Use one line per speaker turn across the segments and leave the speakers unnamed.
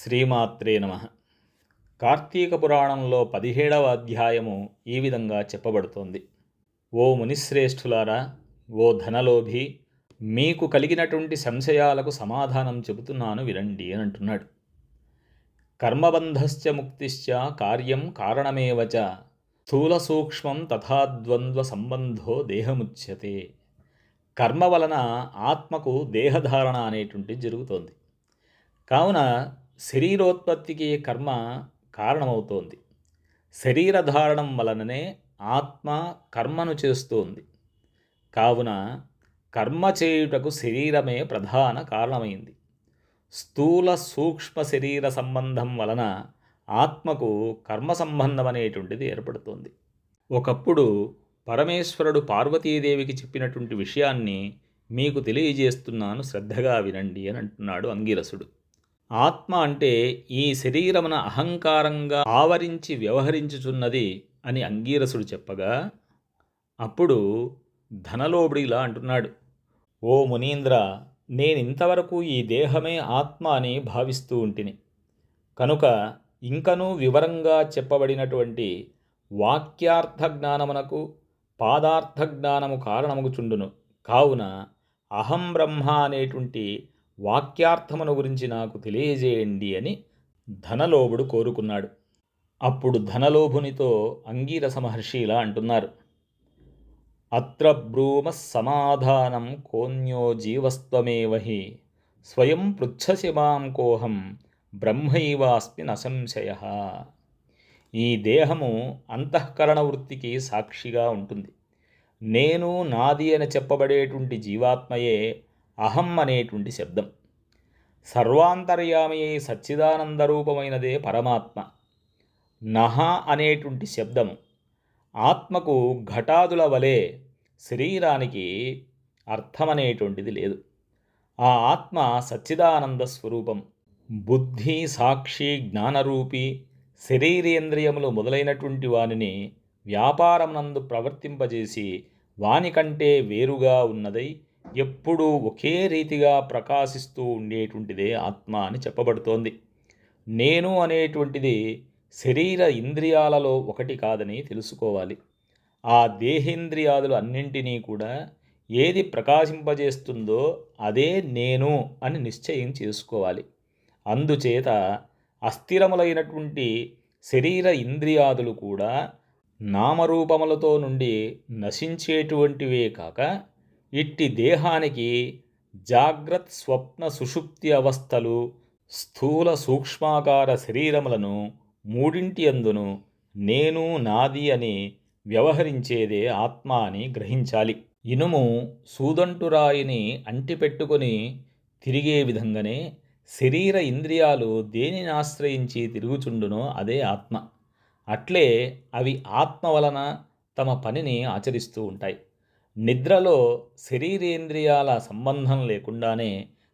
శ్రీమాత్రే నమః. కార్తీక పురాణంలో 17వ అధ్యాయము ఈ విధంగా చెప్పబడుతోంది. ఓ మునిశ్రేష్ఠులారా, ఓ ధనలోభి, మీకు కలిగినటువంటి సంశయాలకు సమాధానం చెబుతున్నాను వినండి అని అంటున్నాడు. కర్మబంధశ్చ ముక్తిశ్చ కార్యం కారణమేవచ స్థూల సూక్ష్మం తథా ద్వంద్వ సంబంధో దేహముచ్యతే. కర్మ వలన ఆత్మకు దేహధారణ అనేటువంటి జరుగుతోంది. కావున శరీరోత్పత్తికి కర్మ కారణమవుతోంది. శరీరధారణం వలననే ఆత్మ కర్మను చేస్తోంది. కావున కర్మ చేయుటకు శరీరమే ప్రధాన కారణమైంది. స్థూల సూక్ష్మ శరీర సంబంధం వలన ఆత్మకు కర్మ సంబంధం అనేటువంటిది ఏర్పడుతోంది. ఒకప్పుడు పరమేశ్వరుడు పార్వతీదేవికి చెప్పినటువంటి విషయాన్ని మీకు తెలియజేస్తున్నాను, శ్రద్ధగా వినండి అని అంటున్నాడు అంగిరసుడు. ఆత్మ అంటే ఈ శరీరమున అహంకారంగా ఆవరించి వ్యవహరించుచున్నది అని అంగీరసుడు చెప్పగా, అప్పుడు ధనలోబుడిలా అంటున్నాడు. ఓ మునీంద్ర, నేనింతవరకు ఈ దేహమే ఆత్మ అని భావిస్తూ ఉంటిని. కనుక ఇంకనూ వివరంగా చెప్పబడినటువంటి వాక్యార్థ జ్ఞానమునకు పాదార్థ జ్ఞానము కారణముగుచుండును. కావున అహం బ్రహ్మ అనేటువంటి వాక్యార్థమును గురించి నాకు తెలియజేయండి అని ధనలోభుడు కోరుకున్నాడు. అప్పుడు ధనలోభునితో అంగీరస మహర్షి ఇలా అంటున్నారు. అత్ర బ్రూమ సమాధానం కోన్యో జీవస్త్వమేవహి స్వయం పృచ్ఛసి మాం కోహం బ్రహ్మైవాస్మి నసంశయ. ఈ దేహము అంతఃకరణ వృత్తికి సాక్షిగా ఉంటుంది. నేను నాది అని చెప్పబడేటువంటి జీవాత్మయే అహం అనేటువంటి శబ్దం. సర్వాంతర్యామి అయి సచ్చిదానందరూపమైనదే పరమాత్మ. నహ అనేటువంటి శబ్దము ఆత్మకు ఘటాదుల వలె శరీరానికి అర్థమనేటువంటిది లేదు. ఆ ఆత్మ సచ్చిదానంద స్వరూపం. బుద్ధి, సాక్షి, జ్ఞానరూపి శరీరేంద్రియములు మొదలైనటువంటి వానిని వ్యాపారమునందు ప్రవర్తింపజేసి వానికంటే వేరుగా ఉన్నదై ఎప్పుడూ ఒకే రీతిగా ప్రకాశిస్తూ ఉండేటువంటిదే ఆత్మ అని చెప్పబడుతోంది. నేను అనేటువంటిది శరీర ఇంద్రియాలలో ఒకటి కాదని తెలుసుకోవాలి. ఆ దేహేంద్రియాదులు అన్నింటినీ కూడా ఏది ప్రకాశింపజేస్తుందో అదే నేను అని నిశ్చయం చేసుకోవాలి. అందుచేత అస్థిరములైనటువంటి శరీర ఇంద్రియాదులు కూడా నామరూపములతో నుండి నశించేటువంటివే కాక ఇట్టి దేహానికి జాగ్రత్, స్వప్న, సుషుప్తి అవస్థలు, స్థూల సూక్ష్మాకార శరీరములను మూడింటి అందును నేను నాది అని వ్యవహరించేదే ఆత్మ అని గ్రహించాలి. ఇనుము సూదంటురాయిని అంటిపెట్టుకొని తిరిగే విధంగానే శరీర ఇంద్రియాలు దేనిని ఆశ్రయించి తిరుగుచుండునో అదే ఆత్మ. అట్లే అవి ఆత్మ వలన తమ పనిని ఆచరిస్తూ ఉంటాయి. నిద్రలో శరీరేంద్రియాల సంబంధం లేకుండానే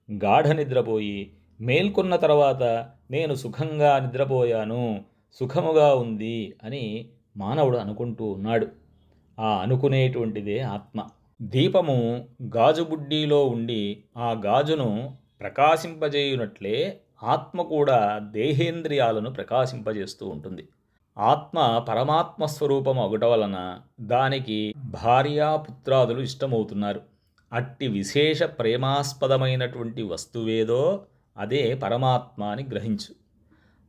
గాఢ నిద్రపోయి మేల్కొన్న తర్వాత నేను సుఖంగా నిద్రపోయాను, సుఖముగా ఉంది అని మానవుడు అనుకుంటూ ఉన్నాడు. ఆ అనుకునేటువంటిదే ఆత్మ. దీపము గాజు బుడ్డీలో ఉండి ఆ గాజును ప్రకాశింపజేయునట్లే ఆత్మ కూడా దేహేంద్రియాలను ప్రకాశింపజేస్తూ ఉంటుంది. ఆత్మ పరమాత్మ స్వరూపం ఒకట వలన దానికి భార్యాపుత్రాదులు ఇష్టమవుతున్నారు. అట్టి విశేష ప్రేమాస్పదమైనటువంటి వస్తువేదో అదే పరమాత్మ అని గ్రహించు.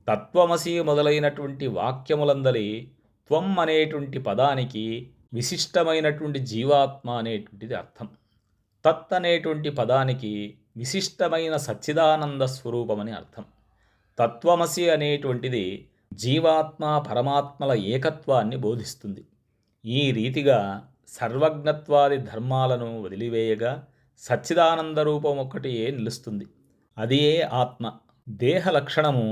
తత్వమసి మొదలైనటువంటి వాక్యములందరి త్వం అనేటువంటి పదానికి విశిష్టమైనటువంటి జీవాత్మ అనేటువంటిది అర్థం. తత్ అనేటువంటి పదానికి విశిష్టమైన సచ్చిదానంద స్వరూపమని అర్థం. తత్వమసి అనేటువంటిది జీవాత్మ పరమాత్మల ఏకత్వాన్ని బోధిస్తుంది. ఈ రీతిగా సర్వజ్ఞత్వాది ధర్మాలను వదిలివేయగా సచ్చిదానంద రూపం ఒక్కటి నిలుస్తుంది. అదియే ఆత్మ. దేహ లక్షణము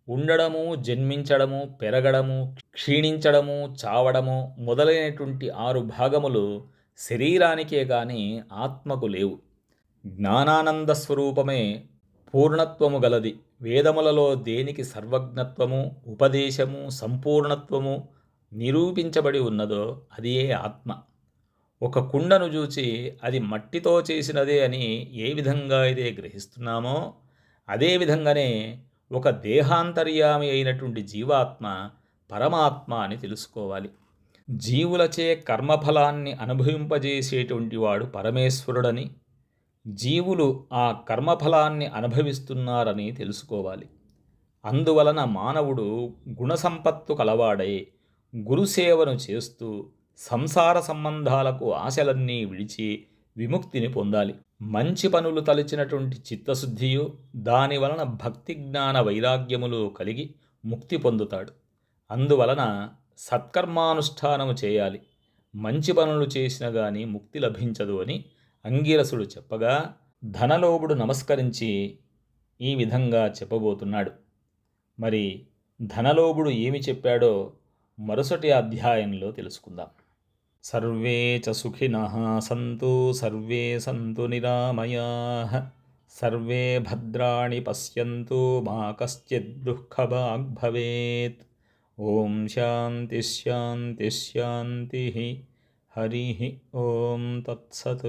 ఉండడము, జన్మించడము, పెరగడము, క్షీణించడము, చావడము మొదలైనటువంటి 6 భాగములు శరీరానికే కానీ ఆత్మకు లేవు. జ్ఞానానంద స్వరూపమే పూర్ణత్వము గలది. వేదములలో దేనికి సర్వజ్ఞత్వము, ఉపదేశము, సంపూర్ణత్వము నిరూపించబడి ఉన్నదో అదియే ఆత్మ. ఒక కుండను చూచి అది మట్టితో చేసినదే అని ఏ విధంగా అయితే గ్రహిస్తున్నామో అదేవిధంగానే ఒక దేహాంతర్యామి అయినటువంటి జీవాత్మ పరమాత్మ అని తెలుసుకోవాలి. జీవులచే కర్మఫలాన్ని అనుభవింపజేసేటువంటి వాడు పరమేశ్వరుడని, జీవులు ఆ కర్మఫలాన్ని అనుభవిస్తున్నారని తెలుసుకోవాలి. అందువలన మానవుడు గుణసంపత్తు కలవాడై గురుసేవను చేస్తూ సంసార సంబంధాలకు ఆశలన్నీ విడిచి విముక్తిని పొందాలి. మంచి పనులు తలచినటువంటి చిత్తశుద్ధియు, దానివలన భక్తి జ్ఞాన వైరాగ్యములు కలిగి ముక్తి పొందుతాడు. అందువలన సత్కర్మానుష్ఠానము చేయాలి. మంచి పనులు చేసిన గాని ముక్తి లభించదు అని అంగిరసుడు చెప్పగా, ధనలోభుడు నమస్కరించి ఈ విధంగా చెప్పబోతున్నాడు. మరి ధనలోభుడు ఏమి చెప్పాడో మరుసటి అధ్యాయంలో తెలుసుకుందాం. సర్వే చ సుఖినః సంతు సర్వే సంతు నిరామయాః సర్వే భద్రాణి పశ్యంతు మా కశ్చిద్ దుఃఖభాగ్ భవేత్. ఓం శాంతి శాంతి శాంతి. హరి ఓం తత్సత్.